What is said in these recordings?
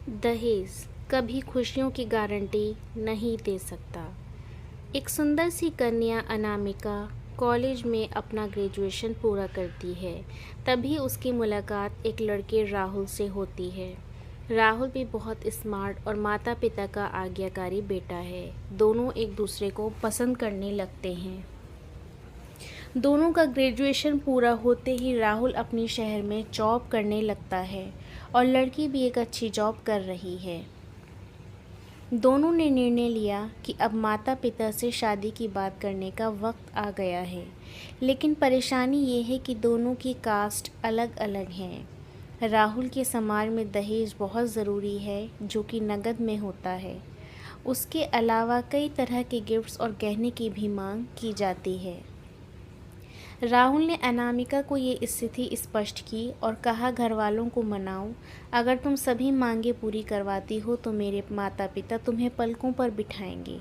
दहेज कभी खुशियों की गारंटी नहीं दे सकता। एक सुंदर सी कन्या अनामिका कॉलेज में अपना ग्रेजुएशन पूरा करती है। तभी उसकी मुलाकात एक लड़के राहुल से होती है। राहुल भी बहुत स्मार्ट और माता पिता का आज्ञाकारी बेटा है। दोनों एक दूसरे को पसंद करने लगते हैं। दोनों का ग्रेजुएशन पूरा होते ही राहुल अपने शहर में जॉब करने लगता है और लड़की भी एक अच्छी जॉब कर रही है। दोनों ने निर्णय लिया कि अब माता पिता से शादी की बात करने का वक्त आ गया है। लेकिन परेशानी ये है कि दोनों की कास्ट अलग अलग हैं। राहुल के समाज में दहेज बहुत ज़रूरी है, जो कि नकद में होता है। उसके अलावा कई तरह के गिफ्ट्स और गहने की भी मांग की जाती है। राहुल ने अनामिका को ये स्थिति स्पष्ट की और कहा, घर वालों को मनाओ, अगर तुम सभी मांगे पूरी करवाती हो तो मेरे माता पिता तुम्हें पलकों पर बिठाएंगे।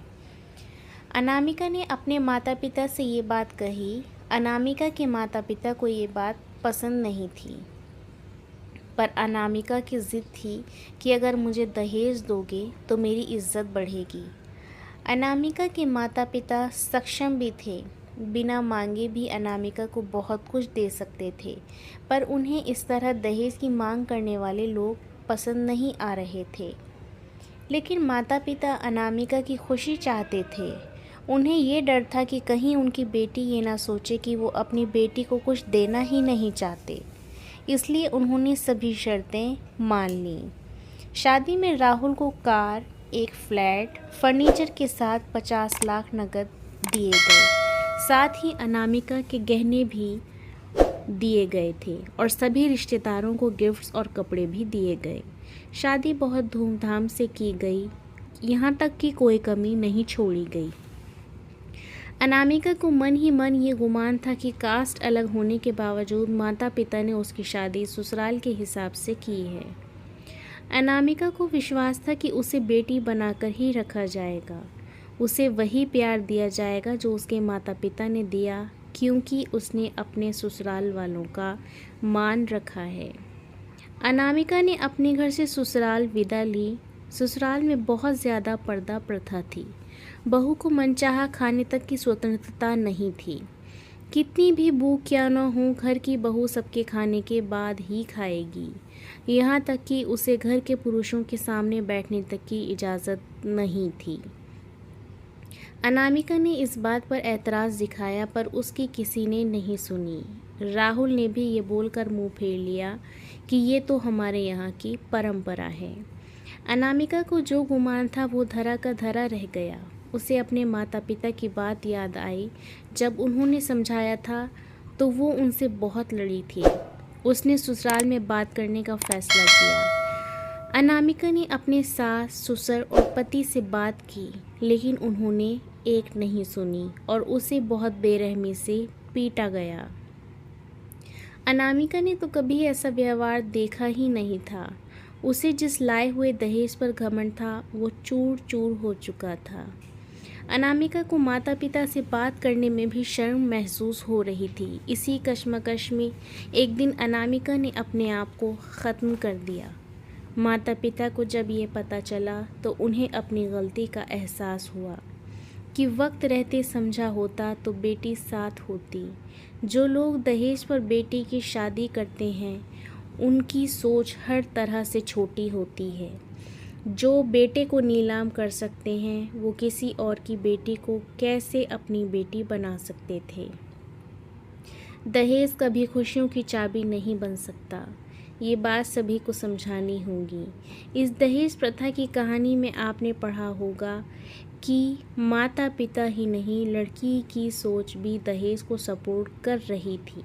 अनामिका ने अपने माता पिता से ये बात कही। अनामिका के माता पिता को ये बात पसंद नहीं थी, पर अनामिका की ज़िद थी कि अगर मुझे दहेज दोगे तो मेरी इज्जत बढ़ेगी। अनामिका के माता पिता सक्षम भी थे, बिना मांगे भी अनामिका को बहुत कुछ दे सकते थे, पर उन्हें इस तरह दहेज की मांग करने वाले लोग पसंद नहीं आ रहे थे। लेकिन माता पिता अनामिका की खुशी चाहते थे। उन्हें ये डर था कि कहीं उनकी बेटी ये ना सोचे कि वो अपनी बेटी को कुछ देना ही नहीं चाहते, इसलिए उन्होंने सभी शर्तें मान लीं। शादी में राहुल को कार, एक फ्लैट, फर्नीचर के साथ 50 लाख नकद दिए गए। साथ ही अनामिका के गहने भी दिए गए थे और सभी रिश्तेदारों को गिफ्ट्स और कपड़े भी दिए गए। शादी बहुत धूमधाम से की गई, यहाँ तक कि कोई कमी नहीं छोड़ी गई। अनामिका को मन ही मन ये गुमान था कि कास्ट अलग होने के बावजूद माता पिता ने उसकी शादी ससुराल के हिसाब से की है। अनामिका को विश्वास था कि उसे बेटी बनाकर ही रखा जाएगा। उसे वही प्यार दिया जाएगा जो उसके माता पिता ने दिया, क्योंकि उसने अपने ससुराल वालों का मान रखा है। अनामिका ने अपने घर से ससुराल विदा ली। ससुराल में बहुत ज़्यादा पर्दा प्रथा थी। बहू को मनचाहा खाने तक की स्वतंत्रता नहीं थी। कितनी भी भूख क्या न हो, घर की बहू सबके खाने के बाद ही खाएगी। यहाँ तक कि उसे घर के पुरुषों के सामने बैठने तक की इजाज़त नहीं थी। अनामिका ने इस बात पर ऐतराज़ दिखाया, पर उसकी किसी ने नहीं सुनी। राहुल ने भी ये बोलकर मुंह फेर लिया कि ये तो हमारे यहाँ की परंपरा है। अनामिका को जो गुमान था वो धरा का धरा रह गया। उसे अपने माता पिता की बात याद आई। जब उन्होंने समझाया था तो वो उनसे बहुत लड़ी थी। उसने ससुराल में बात करने का फैसला किया। अनामिका ने अपने सास, ससुर और पति से बात की, लेकिन उन्होंने एक नहीं सुनी और उसे बहुत बेरहमी से पीटा गया। अनामिका ने तो कभी ऐसा व्यवहार देखा ही नहीं था। उसे जिस लाए हुए दहेज पर घमंड था वो चूर चूर हो चुका था। अनामिका को माता पिता से बात करने में भी शर्म महसूस हो रही थी। इसी कश्मकश में एक दिन अनामिका ने अपने आप को ख़त्म कर दिया। माता पिता को जब ये पता चला तो उन्हें अपनी गलती का एहसास हुआ कि वक्त रहते समझा होता तो बेटी साथ होती। जो लोग दहेज पर बेटी की शादी करते हैं उनकी सोच हर तरह से छोटी होती है। जो बेटे को नीलाम कर सकते हैं वो किसी और की बेटी को कैसे अपनी बेटी बना सकते थे। दहेज कभी खुशियों की चाबी नहीं बन सकता, ये बात सभी को समझानी होगी। इस दहेज प्रथा की कहानी में आपने पढ़ा होगा कि माता पिता ही नहीं, लड़की की सोच भी दहेज को सपोर्ट कर रही थी।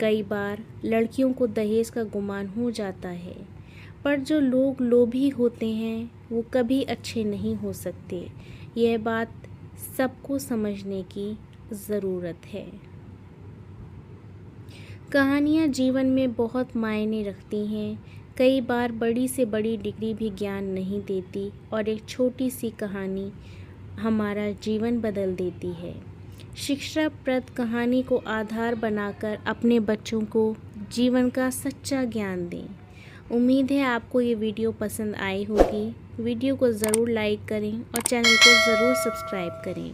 कई बार लड़कियों को दहेज का गुमान हो जाता है, पर जो लोग लोभी होते हैं वो कभी अच्छे नहीं हो सकते। यह बात सबको समझने की ज़रूरत है। कहानियाँ जीवन में बहुत मायने रखती हैं। कई बार बड़ी से बड़ी डिग्री भी ज्ञान नहीं देती और एक छोटी सी कहानी हमारा जीवन बदल देती है। शिक्षाप्रद कहानी को आधार बनाकर अपने बच्चों को जीवन का सच्चा ज्ञान दें। उम्मीद है आपको ये वीडियो पसंद आई होगी। वीडियो को ज़रूर लाइक करें और चैनल को ज़रूर सब्सक्राइब करें।